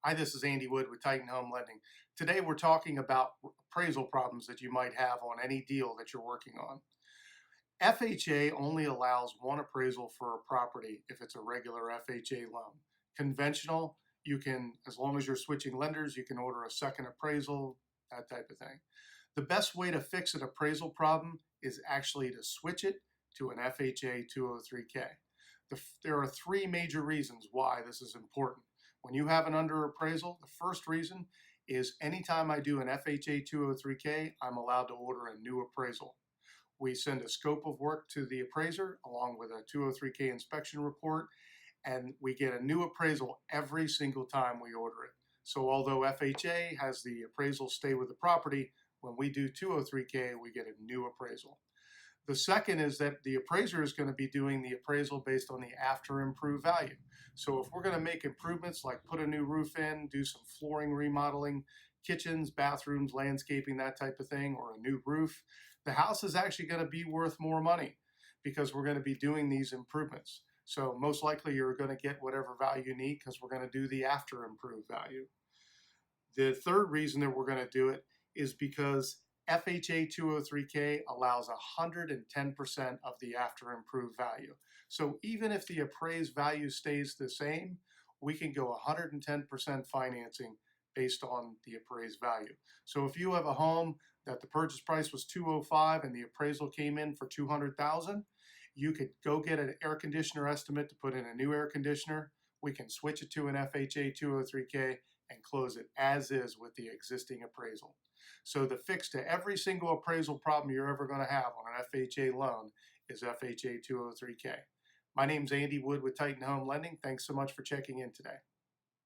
Hi, this is Andy Wood with Titan Home Lending. Today we're talking about appraisal problems that you might have on any deal that you're working on. FHA only allows one appraisal for a property if it's a regular FHA loan. Conventional, you can, as long as you're switching lenders, you can order a second appraisal, that type of thing. The best way to fix an appraisal problem is actually to switch it to an FHA 203K. There are three major reasons why this is important. When you have an under appraisal, the first reason is anytime I do an FHA 203K, I'm allowed to order a new appraisal. We send a scope of work to the appraiser along with a 203K inspection report, and we get a new appraisal every single time we order it. So although FHA has the appraisal stay with the property, when we do 203K, we get a new appraisal. The second is that the appraiser is going to be doing the appraisal based on the after improved value. So if we're going to make improvements like put a new roof in, do some flooring remodeling, kitchens, bathrooms, landscaping, that type of thing, or a new roof, the house is actually going to be worth more money because we're going to be doing these improvements. So most likely you're going to get whatever value you need because we're going to do the after improved value. The third reason that we're going to do it is because FHA 203K allows 110% of the after improved value. So even if the appraised value stays the same, we can go 110% financing based on the appraised value. So if you have a home that the purchase price was $205 and the appraisal came in for $200,000, you could go get an air conditioner estimate to put in a new air conditioner. We can switch it to an FHA 203K and close it as is with the existing appraisal. So the fix to every single appraisal problem you're ever going to have on an FHA loan is FHA 203K. My name's Andy Wood with Titan Home Lending. Thanks so much for checking in today.